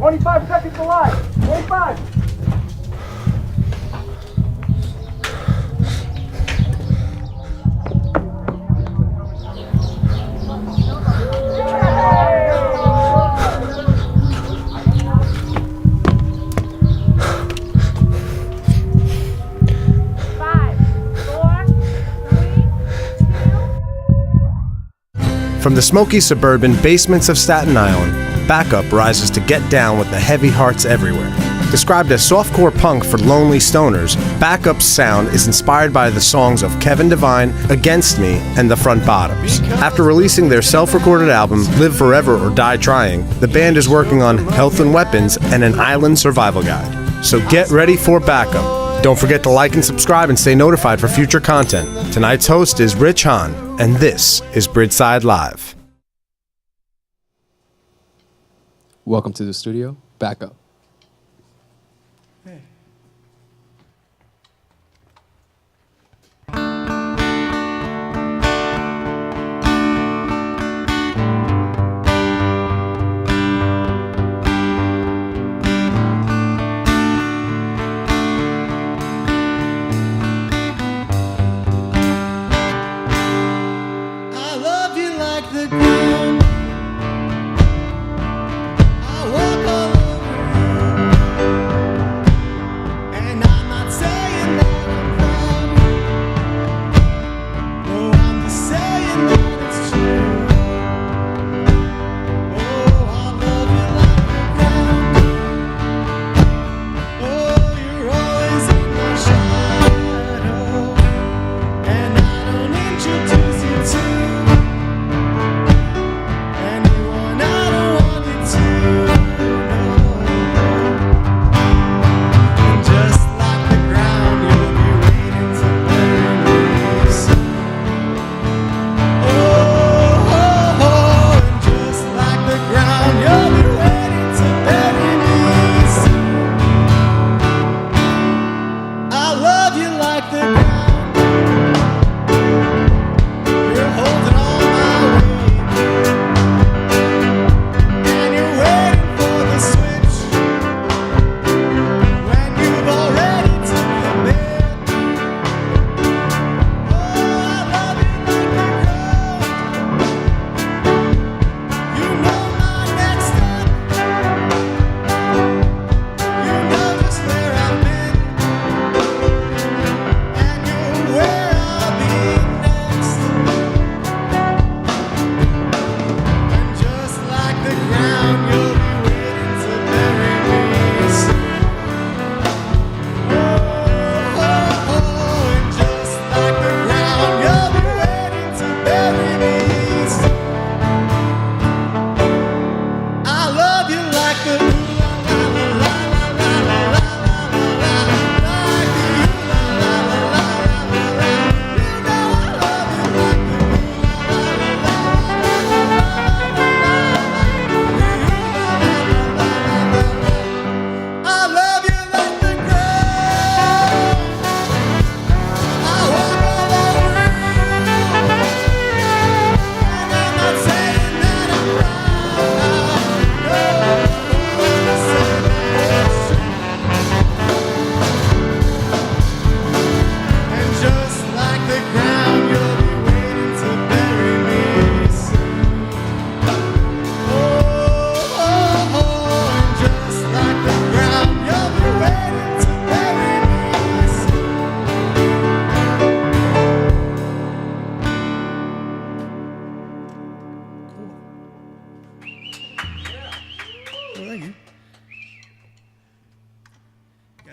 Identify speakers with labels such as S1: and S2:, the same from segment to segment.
S1: 25 seconds alive. 25.
S2: From the smoky suburban basements of Staten Island, BackUp rises to get down with the heavy hearts everywhere. Described as softcore punk for lonely stoners, BackUp's sound is inspired by the songs of Kevin Devine, Against Me, and The Front Bottoms. After releasing their self-recorded album, Live Forever or Die Trying, the band is working on Health and Weapons and an island survival guide. So get ready for BackUp. Don't forget to like and subscribe and stay notified for future content. Tonight's host is Rich Hahn, and this is Bridgeside Live.
S3: Welcome to the studio, BackUp.
S1: Hey.
S4: I love you like the ground. I walk all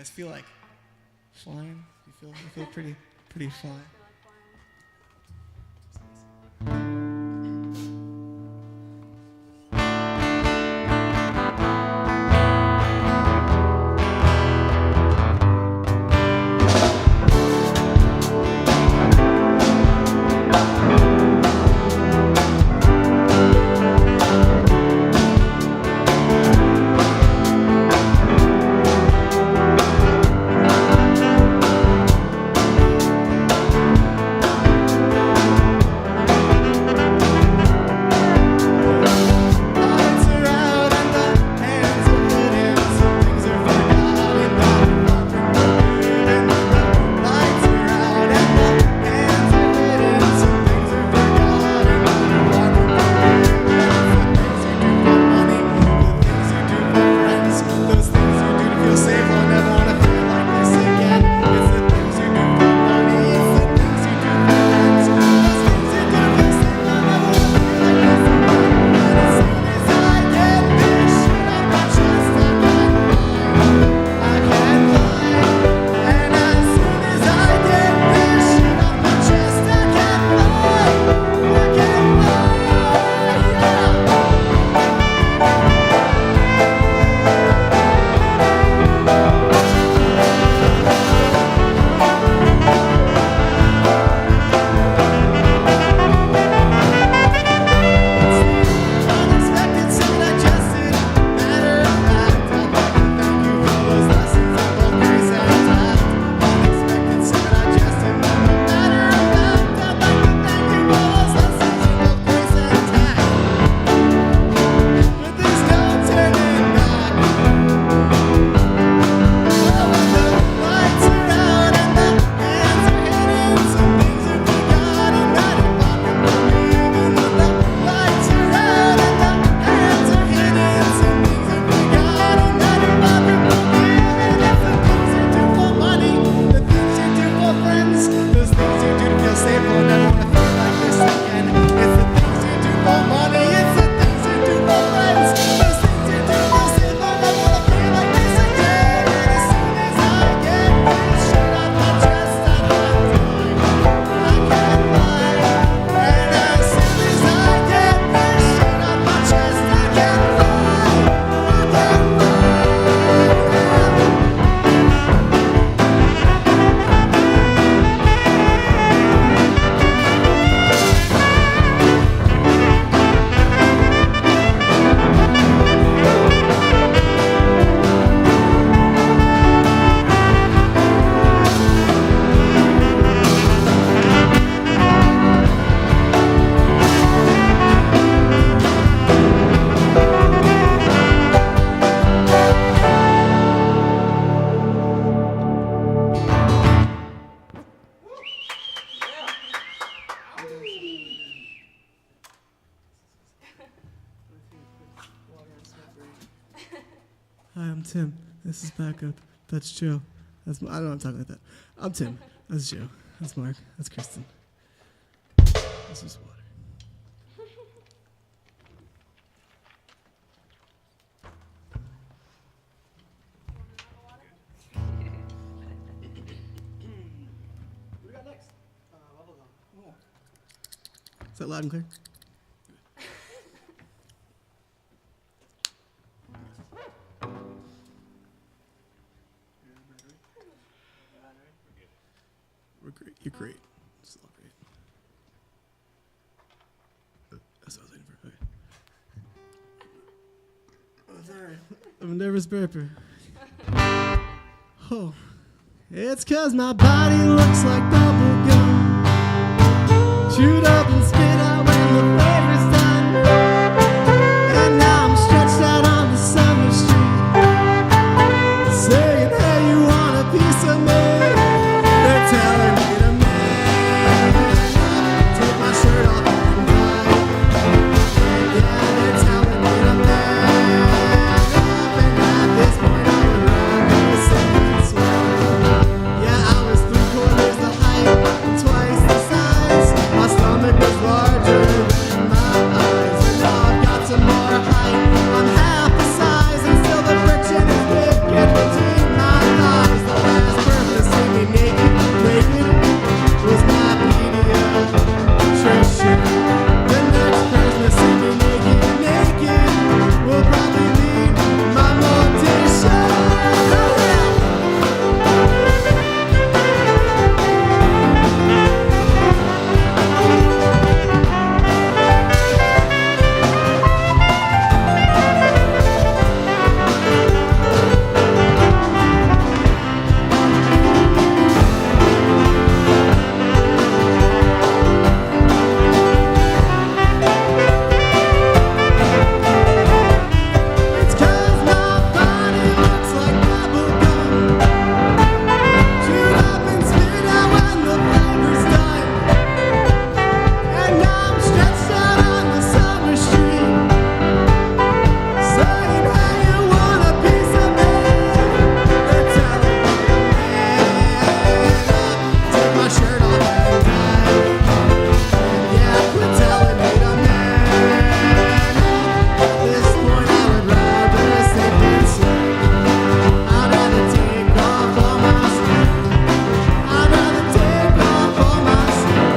S1: guys feel like flying? You feel pretty fly. Tim. This is BackUp. That's Joe. I don't know I'm talking like that. I'm Tim. That's Joe. That's Mark. That's Kristen. This is water. What do we got next? Bubblegum. Is that loud and clear? We're great. You're great. It's all great. That's what I was waiting for. Okay. Oh, sorry. I'm a nervous burper. Oh. It's 'cause my body looks like bubblegum. Chewed up and spit out when the flavor's done. And now I'm stretched out on the summer street, saying, hey, you want a piece of me? They're telling me to man up, take my shirt off and ride. Yeah, they're telling me to man up, and at this point I would rather sink and swim. Yeah, I was 3/4 the height and twice the size. My stomach was larger than my eyes, and now I've got some more height. I'm half the size, and still the friction is big in between my thighs. The last person to see me naked was my pediatrician. The next person to see me naked will probably be my mortician. It's 'cause my body looks like bubblegum, chewed up and spit out when the flavor's done. And now I'm stretched out on the summer street, saying, hey, you want a piece of me? They're telling me to man up, take my shirt off and dive. Yeah, quit telling me to man up. At this point I would rather sink and swim. I'd rather take off all my skin. I'd rather take off all my skin.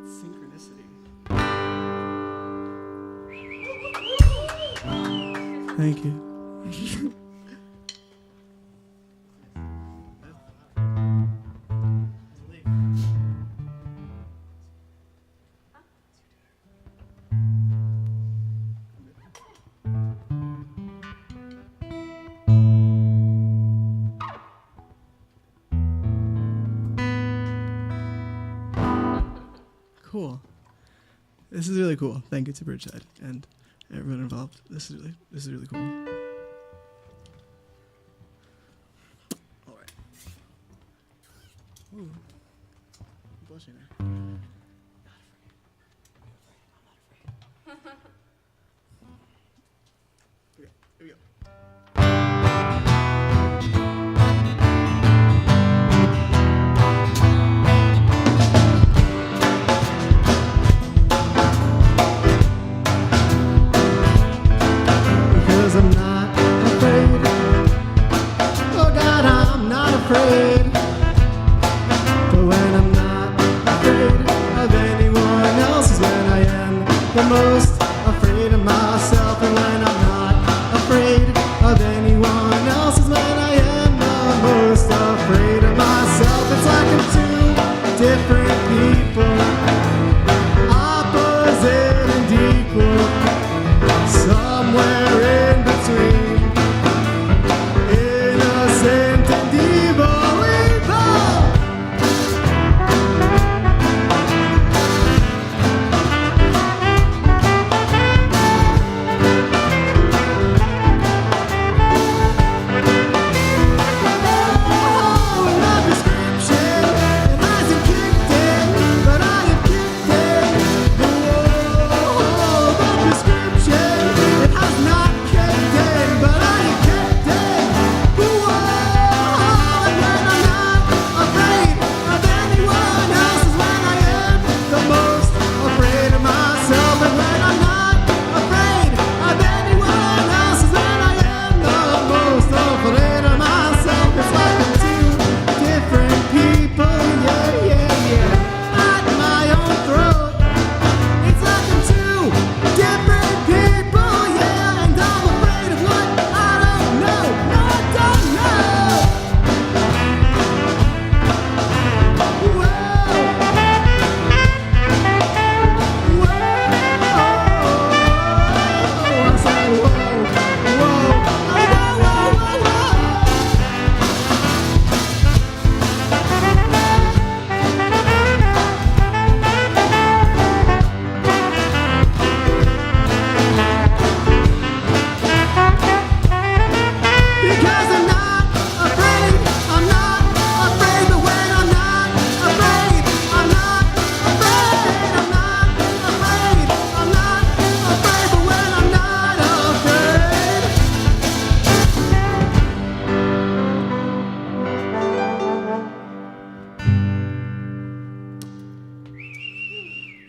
S1: Synchronicity. Thank you. Cool. This is really cool. Thank you to Bridgeside and everyone involved. This is really cool. All right. Ooh. I'm blushing now. Okay, here we go. Because I'm not afraid. Oh God, I'm not afraid. But when I'm not afraid of anyone else is when I am the most afraid of myself. And when I'm not afraid of anyone else is when I am the most afraid of myself. It's like I'm two different people, opposite and equal, somewhere in between, innocent and evil.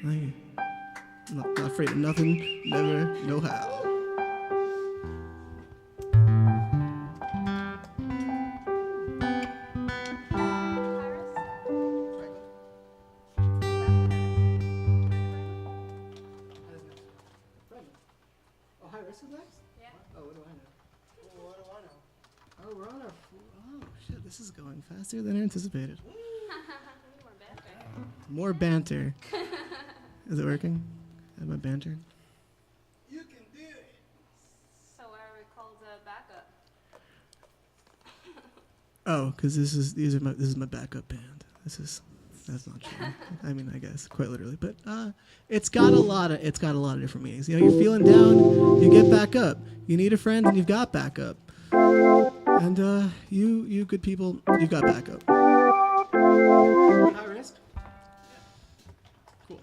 S1: Thank you. Not afraid of nothing, never, know how. Oh, high risk is next?
S5: Yeah.
S1: Oh, what do I know? Well, what do I know? Oh, we're on our. Oh, shit, this is going faster than anticipated. More banter. Is it working? Am I banter?
S4: You can do it.
S5: So why are we called BackUp?
S1: Oh, because this is my backup band. That's not true. I mean, I guess quite literally, but it's got a lot of different meanings. You know, you're feeling down, you get back up. You need a friend, and you've got backup. And you good people, you've got backup. High risk. Cool.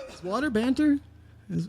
S1: Is water banter? Is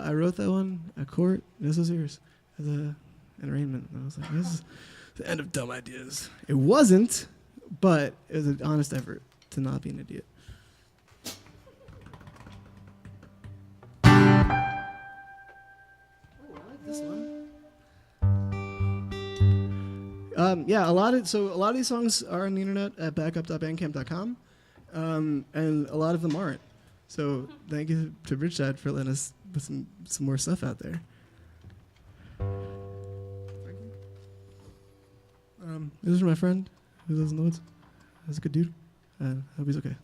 S1: I wrote that one at court. This was yours as an arraignment. And I was like, this is the end of dumb ideas. It wasn't, but it was an honest effort to not be an idiot. Oh, I like this one. Yeah, a lot of these songs are on the internet at backup.bandcamp.com, and a lot of them aren't. So thank you to Bridgeside for letting us put some more stuff out there. This is my friend who lives in the woods. He's a good dude. I hope he's okay.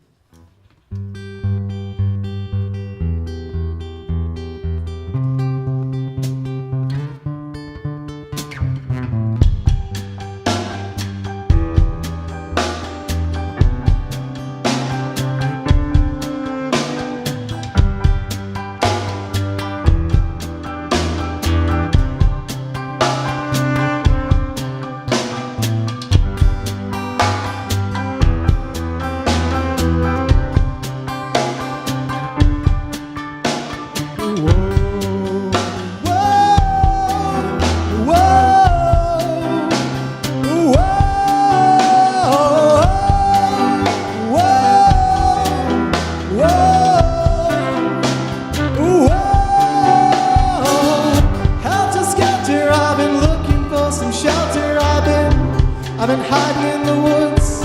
S1: I've been hiding in the woods.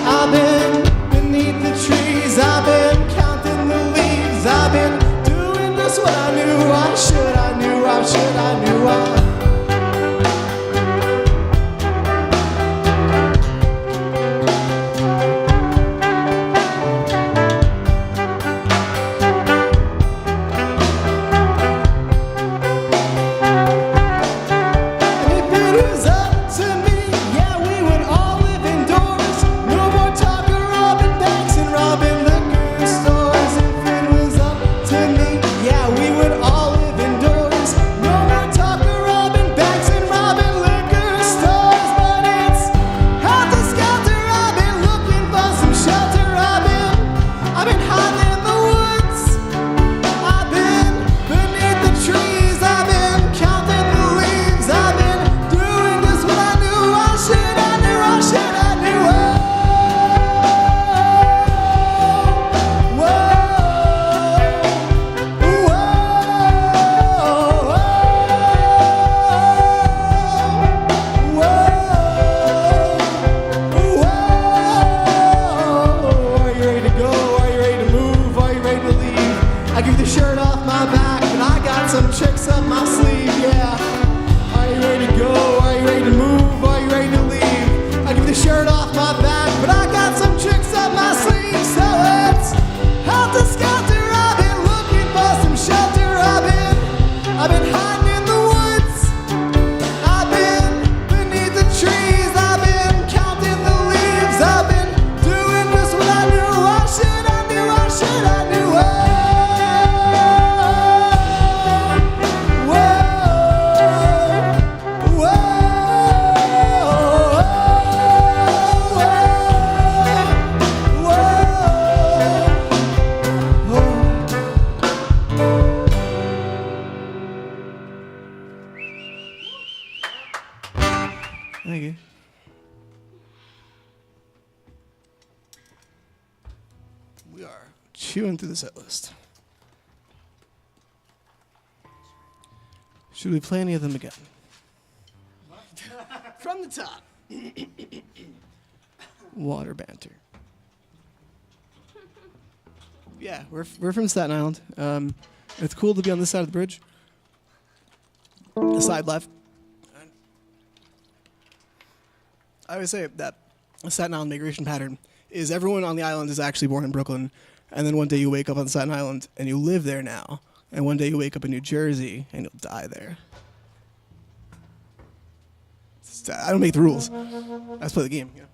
S1: I've been beneath the trees. I've been counting the leaves. I've been doing just what I knew I should. I knew I should. I knew I. Thank you. We are chewing through the set list. Should we play any of them again? From the top. Water banter. Yeah, we're from Staten Island. It's cool to be on this side of the bridge. The side left. I always say that a Staten Island migration pattern is everyone on the island is actually born in Brooklyn, and then one day you wake up on Staten Island and you live there now, and one day you wake up in New Jersey and you'll die there. I don't make the rules. I just play the game. You know?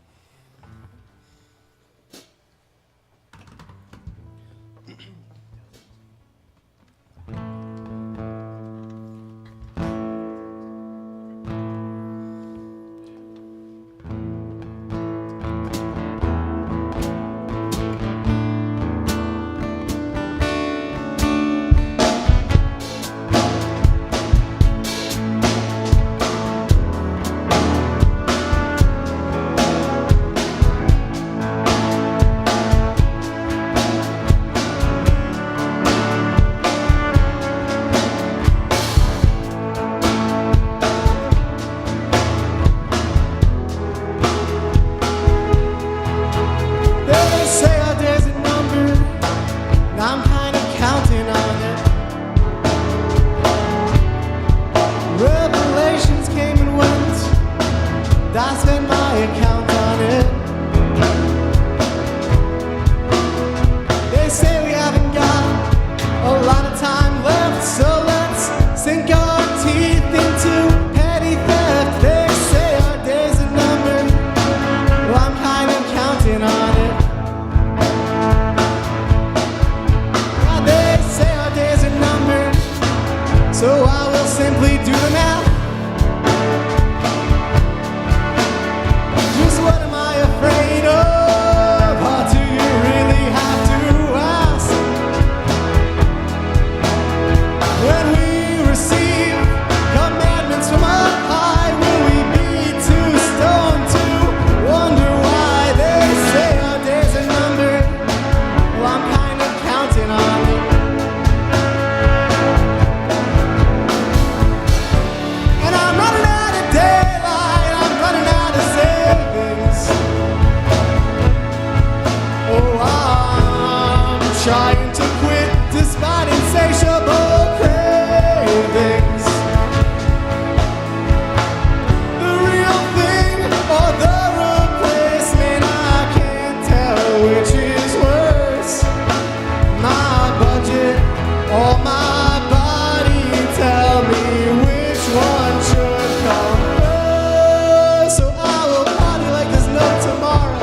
S1: Oh, my body, tell me which one should come first. So I will party like there's no tomorrow.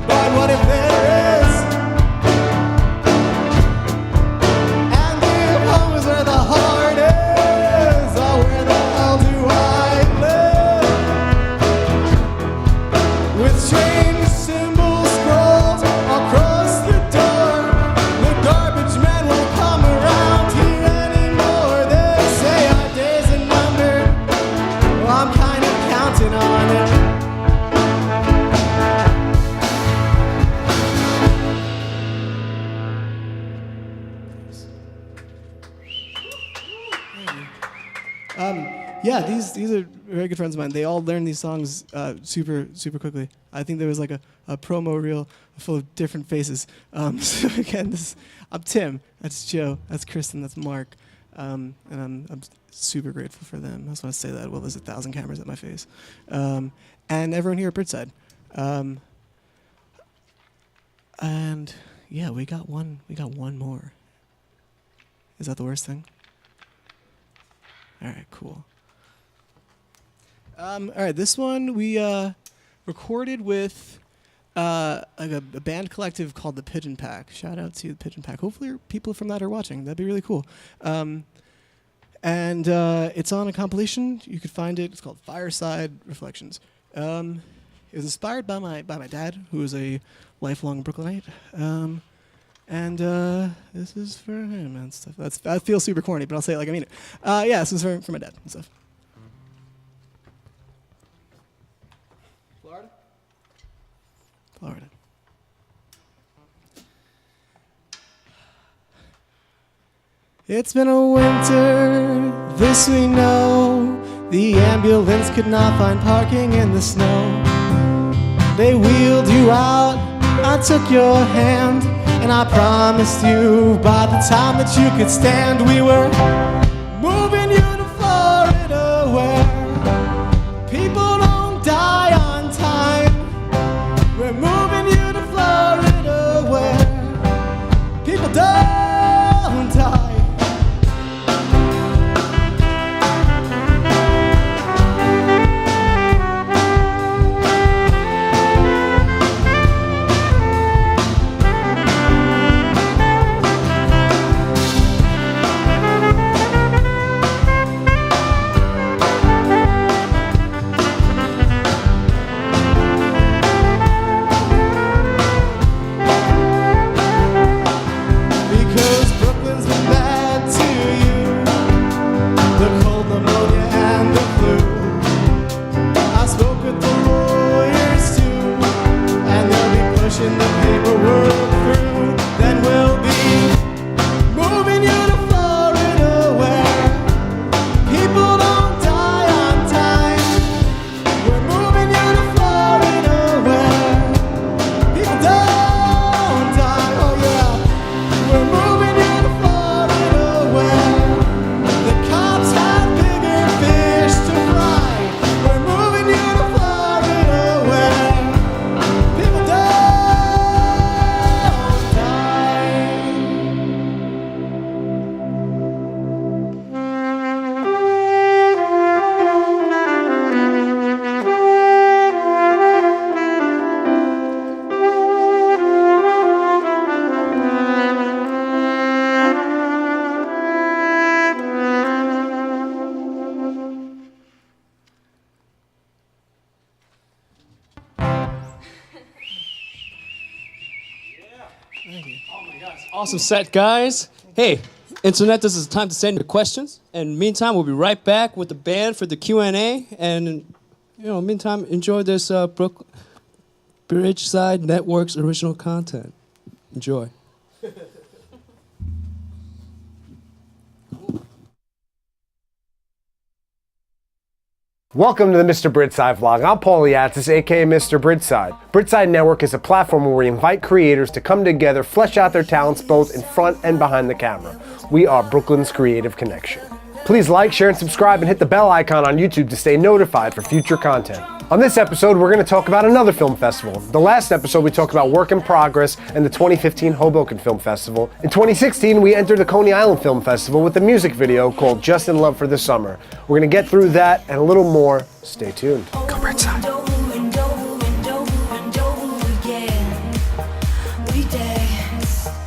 S1: But what if there is? And if home is where the heart is, oh, where the hell do I live? With strange symbols scrolled across the door, the garbage man won't come around here anymore. They say our days are numbered. Well, I'm kind of counting on it. Yeah, these are very good friends of mine. They all learned these songs super quickly. I think there was like a promo reel full of different faces. So again, I'm Tim. That's Joe. That's Kristen. That's Mark. And I'm super grateful for them. I just want to say that. Well, there's 1,000 cameras at my face. And everyone here at Bridgeside. And yeah, we got one more. Is that the worst thing? All right, cool. All right, this one we recorded with like a band collective called the Pigeon Pack. Shout out to the Pigeon Pack. Hopefully people from that are watching. That'd be really cool. And it's on a compilation. You could find it. It's called Fireside Reflections. It was inspired by my dad, who is a lifelong Brooklynite. And this is for him and stuff. That feels super corny, but I'll say it like I mean it. Yeah, this is for my dad and stuff. Florida. It's been a winter, this we know. The ambulance could not find parking in the snow. They wheeled you out, I took your hand, and I promised you by the time that you could stand, we were moving you to Florida, where people don't die on time. We're moving you to Florida, where people don't die.
S3: Awesome set, guys. Hey, Internet, this is the time to send your questions. And meantime, we'll be right back with the band for the Q&A. And, meantime, enjoy this Bridgeside Network's original content. Enjoy.
S2: Welcome to the Mr. Bridgeside vlog. I'm Paul Yatzis, aka Mr. Bridgeside. Bridgeside Network is a platform where we invite creators to come together, flesh out their talents both in front and behind the camera. We are Brooklyn's creative connection. Please like, share, and subscribe, and hit the bell icon on YouTube to stay notified for future content. On this episode, we're going to talk about another film festival. The last episode, we talked about Work in Progress and the 2015 Hoboken Film Festival. In 2016, we entered the Coney Island Film Festival with a music video called Just in Love for the Summer. We're going to get through that and a little more. Stay tuned. Go Bridgeside.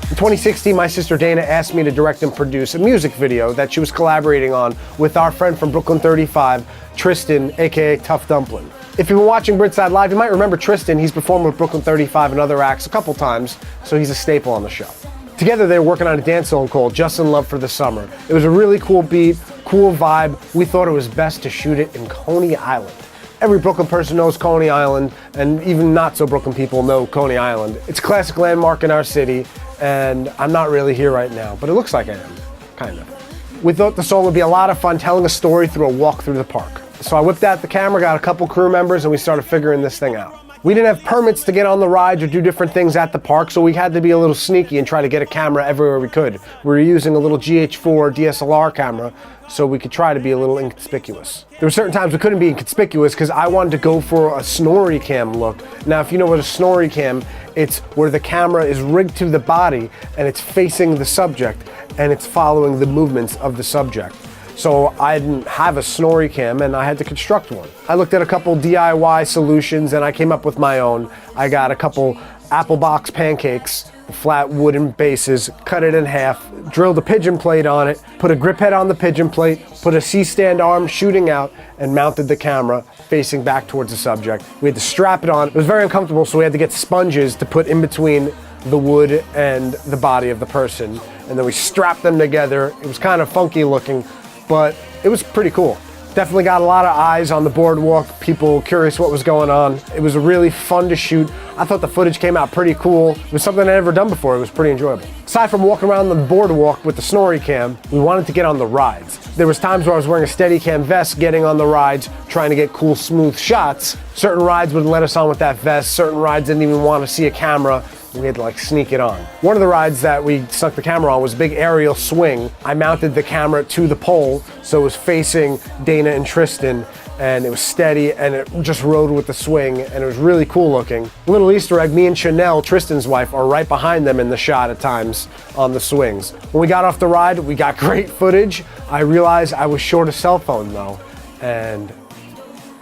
S2: In 2016, my sister Dana asked me to direct and produce a music video that she was collaborating on with our friend from Brooklyn 35, Tristan, aka Tough Dumpling. If you've been watching Bridgeside Live, you might remember Tristan. He's performed with Brooklyn 35 and other acts a couple times, so he's a staple on the show. Together, they were working on a dance song called Just in Love for the Summer. It was a really cool beat, cool vibe. We thought it was best to shoot it in Coney Island. Every Brooklyn person knows Coney Island, and even not so Brooklyn people know Coney Island. It's a classic landmark in our city, and I'm not really here right now, but it looks like I am, kind of. We thought the song would be a lot of fun telling a story through a walk through the park. So I whipped out the camera, got a couple crew members, and we started figuring this thing out. We didn't have permits to get on the rides or do different things at the park, so we had to be a little sneaky and try to get a camera everywhere we could. We were using a little GH4 DSLR camera, so we could try to be a little inconspicuous. There were certain times we couldn't be inconspicuous because I wanted to go for a snorri cam look. Now, if you know what a snorri cam, it's where the camera is rigged to the body and it's facing the subject and it's following the movements of the subject. So I didn't have a snorri cam and I had to construct one. I looked at a couple DIY solutions and I came up with my own. I got a couple apple box pancakes, flat wooden bases, cut it in half, drilled a pigeon plate on it, put a grip head on the pigeon plate, put a C-stand arm shooting out, and mounted the camera facing back towards the subject. We had to strap it on. It was very uncomfortable, so we had to get sponges to put in between the wood and the body of the person. And then we strapped them together. It was kind of funky looking, but it was pretty cool. Definitely got a lot of eyes on the boardwalk, people curious what was going on. It was really fun to shoot. I thought the footage came out pretty cool. It was something I'd never done before. It was pretty enjoyable. Aside from walking around the boardwalk with the snorri cam, we wanted to get on the rides. There was times where I was wearing a Steadicam vest, getting on the rides, trying to get cool, smooth shots. Certain rides wouldn't let us on with that vest. Certain rides didn't even want to see a camera. We had to like sneak it on. One of the rides that we stuck the camera on was a big aerial swing. I mounted the camera to the pole so it was facing Dana and Tristan, and it was steady and it just rode with the swing, and it was really cool looking. A little Easter egg, me and Chanel, Tristan's wife, are right behind them in the shot at times on the swings. When we got off the ride, we got great footage. I realized I was short a cell phone though, and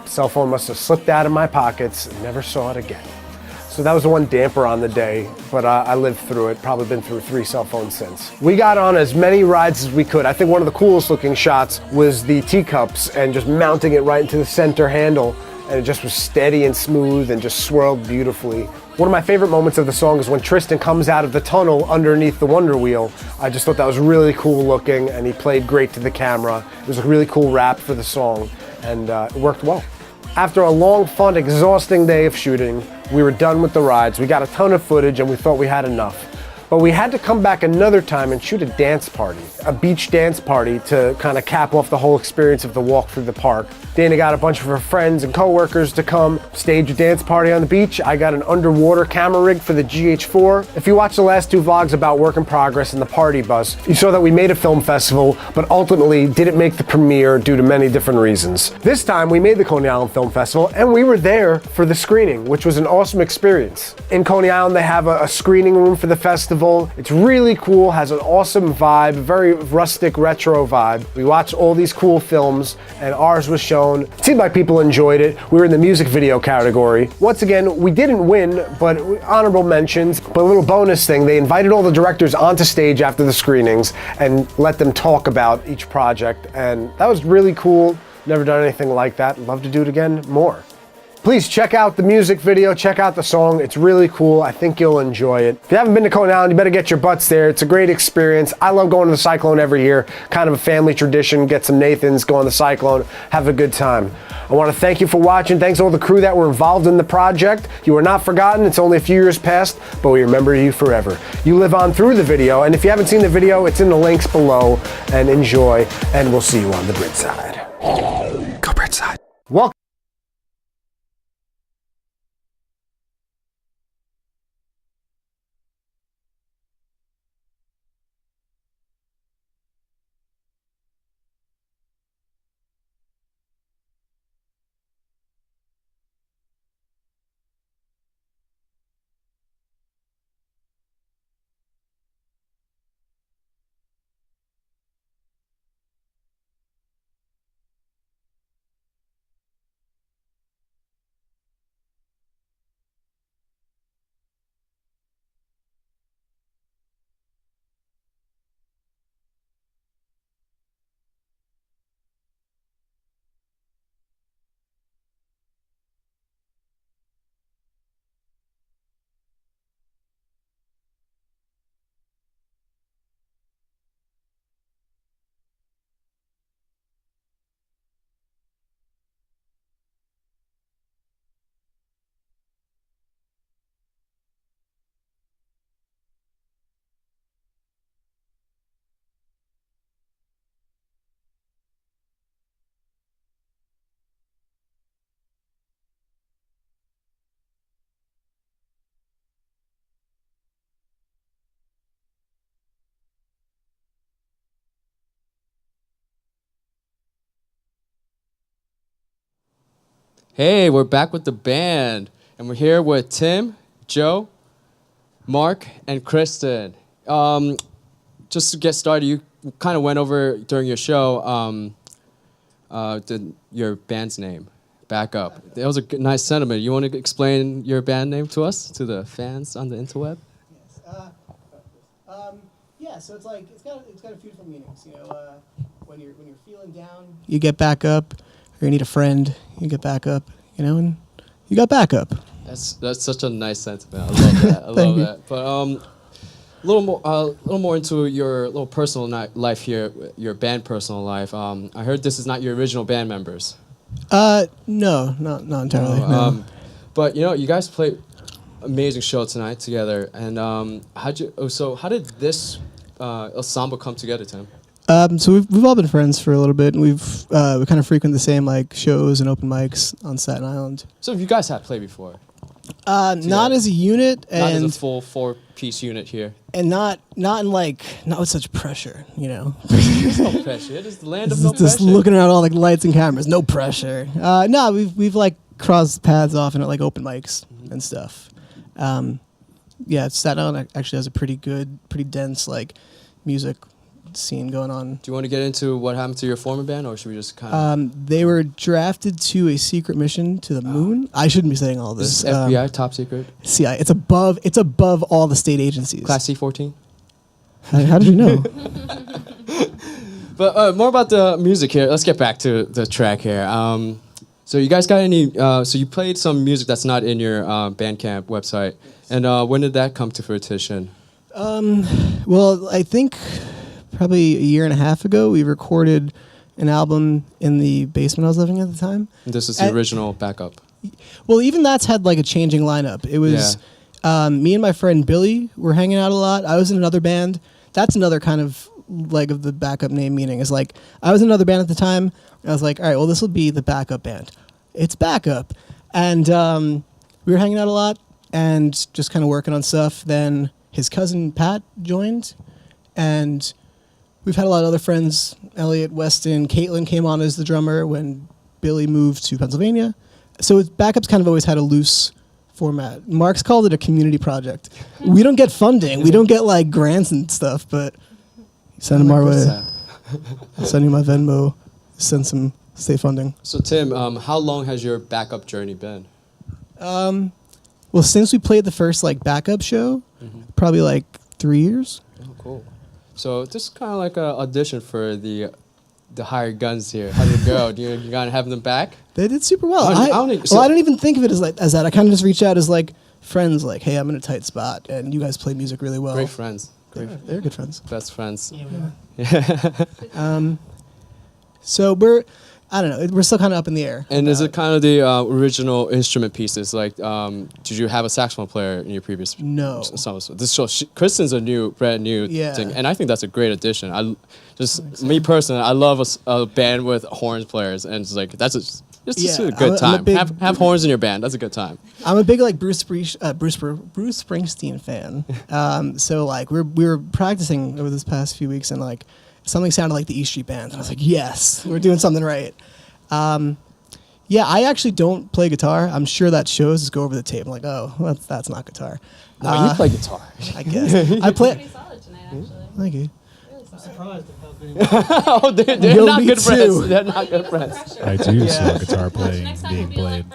S2: cell phone must have slipped out of my pockets and never saw it again. So that was the one damper on the day, but I lived through it, probably been through 3 cell phones since. We got on as many rides as we could. I think one of the coolest looking shots was the teacups and just mounting it right into the center handle, and it just was steady and smooth and just swirled beautifully. One of my favorite moments of the song is when Tristan comes out of the tunnel underneath the Wonder Wheel. I just thought that was really cool looking, and he played great to the camera. It was a really cool rap for the song, and it worked well. After a long, fun, exhausting day of shooting, we were done with the rides. We got a ton of footage and we thought we had enough. But we had to come back another time and shoot a dance party, a beach dance party, to kind of cap off the whole experience of the walk through the park. Dana got a bunch of her friends and coworkers to come stage a dance party on the beach. I got an underwater camera rig for the GH4. If you watched the last 2 vlogs about Work in Progress and the party bus, you saw that we made a film festival, but ultimately didn't make the premiere due to many different reasons. This time we made the Coney Island Film Festival and we were there for the screening, which was an awesome experience. In Coney Island they have a screening room for the festival. It's really cool, has an awesome vibe, very rustic retro vibe. We watched all these cool films and ours was shown. It seemed like people enjoyed it. We were in the music video category. Once again, we didn't win, but honorable mentions. But a little bonus thing, they invited all the directors onto stage after the screenings and let them talk about each project, and that was really cool. Never done anything like that. Love to do it again more. Please check out the music video, check out the song. It's really cool. I think you'll enjoy it. If you haven't been to Coney Island, you better get your butts there. It's a great experience. I love going to the Cyclone every year. Kind of a family tradition. Get some Nathans, go on the Cyclone, have a good time. I want to thank you for watching. Thanks to all the crew that were involved in the project. You are not forgotten. It's only a few years past, but we remember you forever. You live on through the video, and if you haven't seen the video, it's in the links below. And enjoy, and we'll see you on the Bridgeside. Go Bridgeside. Welcome.
S3: Hey, we're back with the band, and we're here with Tim, Joe, Mark, and Kristen. Just to get started, you kind of went over during your show your band's name, BackUp. That was a nice sentiment. You want to explain your band name to us, to the fans on the interweb?
S1: Yeah, so it's got a few different meanings. You know, when you're feeling down, you get back up. Or you need a friend, you get back up. You know, and you got backup.
S3: That's such a nice sentiment. I love that. I love that. But a little more into your little personal life here, your band personal life. I heard this is not your original band members.
S1: No, not entirely. No.
S3: But you know, you guys played amazing show tonight together. And how did this ensemble come together, Tim?
S1: So we've all been friends for a little bit, and we kind of frequent the same like shows and open mics on Staten Island.
S3: So you guys have played before?
S1: Not as a unit, and
S3: not as a full 4-piece unit here,
S1: and not with such pressure, you know.
S3: There's no pressure. It is the land of no pressure.
S1: Just looking at all like lights and cameras, no pressure. No, we've like crossed paths often at like open mics and stuff. Yeah, Staten Island actually has a pretty dense like music scene going on.
S3: Do you want to get into what happened to your former band, or should we just kind of...
S1: They were drafted to a secret mission to the moon. I shouldn't be saying all this.
S3: This is FBI, top secret?
S1: CIA. It's above all the state agencies.
S3: Class C-14?
S1: How did you know?
S3: But more about the music here. Let's get back to the track here. So you guys got any... so you played some music that's not in your Bandcamp website. And when did that come to fruition?
S1: Well, I think... probably a year and a half ago, we recorded an album in the basement I was living at the time.
S3: And this is the original BackUp.
S1: Well, even that's had like a changing lineup. It was me and my friend Billy were hanging out a lot. I was in another band. That's another kind of like of the BackUp name meaning is like I was in another band at the time. And I was like, all right, well, this will be the BackUp band. It's BackUp. And we were hanging out a lot and just kind of working on stuff. Then his cousin Pat joined, and we've had a lot of other friends, Elliot, Weston, Caitlin came on as the drummer when Billy moved to Pennsylvania. So BackUp's kind of always had a loose format. Mark's called it a community project. We don't get funding. We don't get like grants and stuff, but send them our way. I'll send you my Venmo. Send some state funding.
S3: So Tim, how long has your BackUp journey been?
S1: Well, since we played the first like BackUp show, probably like 3 years.
S3: Oh, cool. So this is kind of like an audition for the hired guns here. How did it go? You gonna have them back?
S1: They did super well.
S3: I
S1: don't even think of it as that. I kind of just reached out as like friends, like, hey, I'm in a tight spot, and you guys play music really well.
S3: Great friends.
S1: They're good friends.
S3: Best friends.
S1: Yeah. So I don't know. We're still kind of up in the air.
S3: And is it kind of the original instrument pieces? Like, did you have a saxophone player in your previous?
S1: No.
S3: This show, Kristen's brand new thing, and I think that's a great addition. Me personally, I love a band with horns players, and it's like just a good time. Have horns in your band. That's a good time.
S1: I'm a big like Bruce Springsteen fan. So like we were practicing over this past few weeks, and like something sounded like the E Street Band, and I was like, yes, we're doing something right. Yeah, I actually don't play guitar. I'm sure that shows just go over the tape. I'm like, oh, well, that's not guitar.
S3: No, you play guitar.
S1: I guess. I play.
S5: Pretty solid tonight, actually.
S1: Thank you.
S5: Really solid.
S4: Surprised at how good.
S3: Oh, they're not good friends. They're not good friends.
S6: I do saw guitar playing
S5: Next time
S6: being
S5: we'll be
S6: played.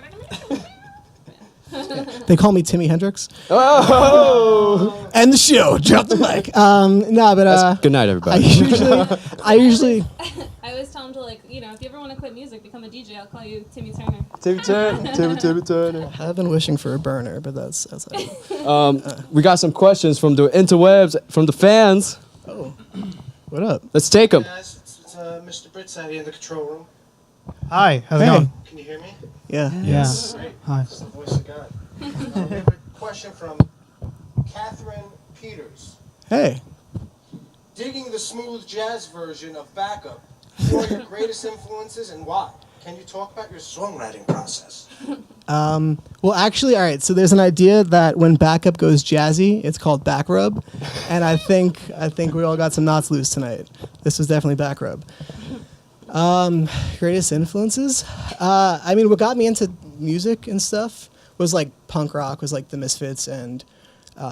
S1: They call me Timmy Hendrix.
S3: Oh!
S1: And the show. Drop the mic. No, but
S3: Good night, everybody.
S1: I usually.
S5: I always tell him to if you ever want to quit music, become a DJ. I'll call you Timmy Turner.
S3: Timmy Turner.
S1: I've been wishing for a burner, but that's it.
S3: We got some questions from the interwebs, from the fans.
S1: Oh, what up?
S3: Let's take them.
S4: Guys, it's Mr. Bridgeside here in the control room.
S7: Hi, how's it going?
S4: Can you hear me?
S1: Yeah.
S6: Yes.
S4: Great.
S7: Hi.
S4: It's the voice of God. We have a question from Catherine Peters.
S1: Hey.
S4: Digging the smooth jazz version of BackUp. Who are your greatest influences and why? Can you talk about your songwriting process?
S1: Well, actually, all right. So there's an idea that when BackUp goes jazzy, it's called back rub, and I think we all got some knots loose tonight. This was definitely back rub. Greatest influences? I mean, what got me into
S8: music and stuff was like punk rock, was like the Misfits and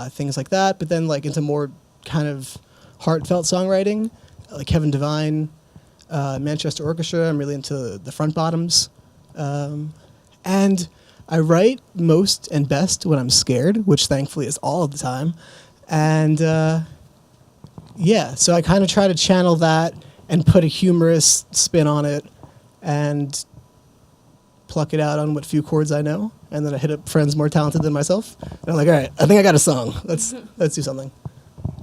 S8: things like that. But then like into more kind of heartfelt songwriting, like Kevin Devine, Manchester Orchestra. I'm really into the Front Bottoms, and I write most and best when I'm scared, which thankfully is all of the time. And yeah, so I kind of try to channel that and put a humorous spin on it and pluck it out on what few chords I know. And then I hit up friends more talented than myself. And I'm like, all right, I think I got a song. Let's do something.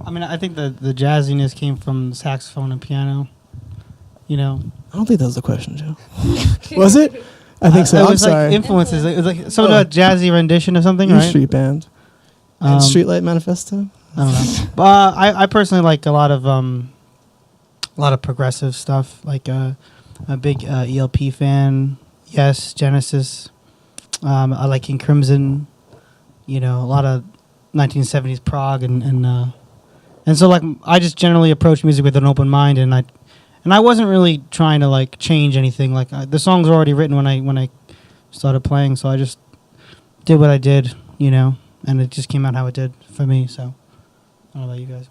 S7: I mean, I think the jazziness came from saxophone and piano. You know,
S8: I don't think that was the question, Joe. Was it? I think so.
S7: It
S8: I'm
S7: was
S8: sorry.
S7: like influences. It was like some of a jazzy rendition of something, right?
S8: Street Band. And Streetlight Manifesto.
S7: I don't know. But I personally like a lot of progressive stuff. Like a big ELP fan. Yes, Genesis. I like King Crimson. You know, a lot of 1970s prog and so like I just generally approach music with an open mind, and I wasn't really trying to like change anything. Like the songs were already written when I started playing, so I just did what I did, you know, and it just came out how it did for me. So I don't know about you guys.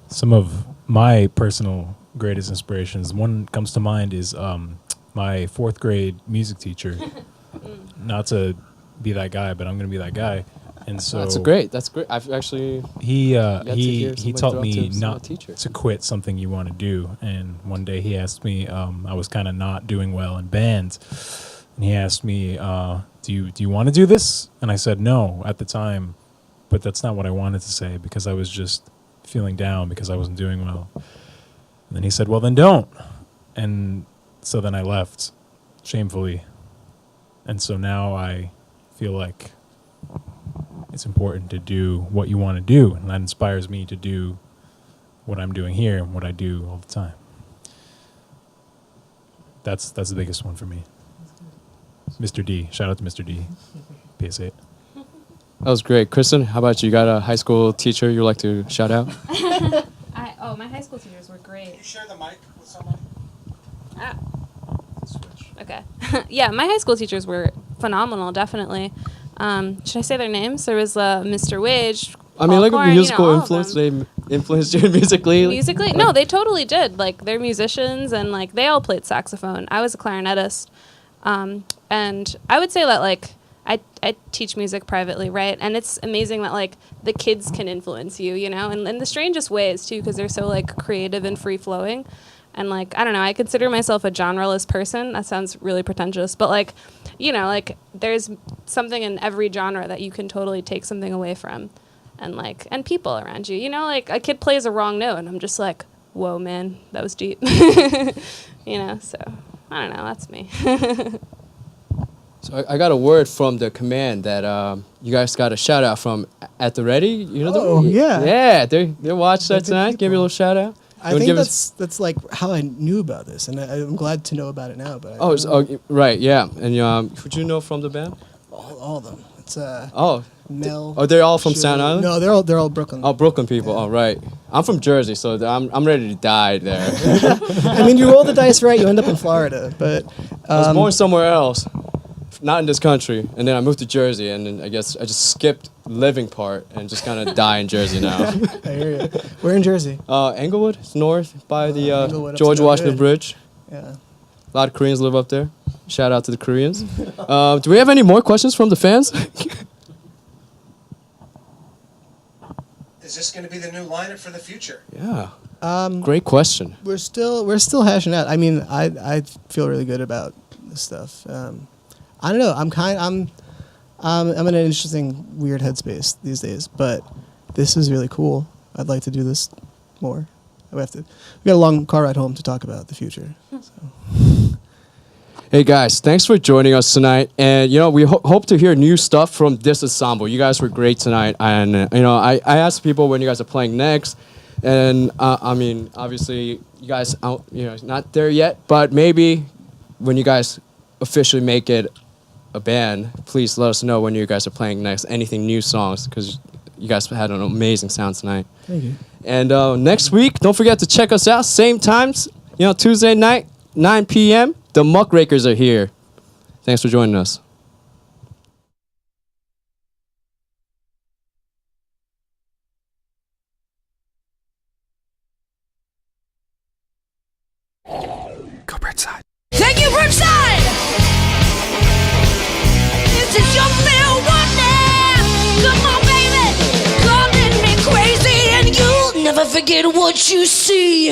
S6: Some of my personal greatest inspirations, one comes to mind is my 4th grade music teacher. Not to be that guy, but I'm going to be that guy. And so
S3: That's great. I've actually
S6: he
S3: somebody
S6: taught
S3: throw
S6: me
S3: up to
S6: not
S3: a teacher.
S6: to quit something you want to do. And one day he asked me, I was kind of not doing well in band, and he asked me, do you want to do this? And I said no at the time, but that's not what I wanted to say, because I was just feeling down because I wasn't doing well. And then he said, well, then don't. And so then I left, shamefully. And so now I feel like it's important to do what you want to do, and that inspires me to do what I'm doing here and what I do all the time. That's the biggest one for me. Mr. D. Shout out to Mr. D. PS8.
S3: That was great. Kristen, how about you? You got a high school teacher you'd like to shout out?
S5: My high school teachers were great.
S4: Can you share the mic with somebody?
S5: Okay. Yeah, my high school teachers were phenomenal, definitely. Should I say their names? There was Mr. Wage.
S3: I mean,
S5: Paul
S3: like
S5: Korn,
S3: a musical
S5: all of
S3: influence.
S5: them.
S3: They influenced you musically.
S5: Musically? No, they totally did. Like, they're musicians, and, like, they all played saxophone. I was a clarinetist. And I would say that, like, I teach music privately, right? And it's amazing that, like, the kids can influence you, you know? And in the strangest ways, too, because they're so, like, creative and free-flowing. And, like, I don't know, I consider myself a genreless person. That sounds really pretentious. But, like, you know, like, there's something in every genre that you can totally take something away from. And, like, and people around you. You know, like, a kid plays a wrong note, and I'm just like, whoa, man, that was deep. You know, so, I don't know, that's me.
S3: So I got a word from the command that you guys got a shout out from At the Ready. You know them?
S8: Yeah.
S3: Yeah, they watched that
S8: They're good
S3: tonight. Give you a little shout out.
S8: I think that's like how I knew about this, and I'm glad to know about it now. But
S3: Right, yeah. And would you know from the band?
S8: all of them. It's Mel.
S3: Are they all from
S8: Joe.
S3: Staten Island?
S8: No, they're all Brooklyn.
S3: Oh, Brooklyn people.
S8: Yeah.
S3: Oh, right. I'm from Jersey, so I'm ready to die there.
S8: I mean, you roll the dice right, you end up in Florida. But
S3: I was born somewhere else, not in this country, and then I moved to Jersey, and then I guess I just skipped living part and just kind of die in Jersey now.
S8: I hear you. We're in Jersey.
S3: Englewood, it's north by the
S8: Englewood,
S3: George
S8: upstate.
S3: Washington
S8: Good.
S3: Bridge.
S8: Yeah.
S3: A lot of Koreans live up there. Shout out to the Koreans. Do we have any more questions from the fans?
S4: Is this going to be the new lineup for the future?
S3: Yeah. Great question.
S8: We're still hashing out. I mean, I feel really good about this stuff. I don't know. I'm in an interesting, weird headspace these days, but this is really cool. I'd like to do this more. We got a long car ride home to talk about the future. So.
S3: Hey guys, thanks for joining us tonight. And we hope to hear new stuff from this ensemble. You guys were great tonight, and I asked people when you guys are playing next, and I mean, obviously you guys not there yet, but maybe when you guys officially make it a band, please let us know when you guys are playing next. Anything new songs, because you guys had an amazing sound tonight.
S8: Thank you.
S3: And next week, don't forget to check us out. Same times, Tuesday night, 9 p.m. The Muckrakers are here. Thanks for joining us.
S2: Go Bridgeside.
S9: Thank you, Bridgeside! This is your fair one now! Come on, baby! Calling me crazy and you'll never forget what you see.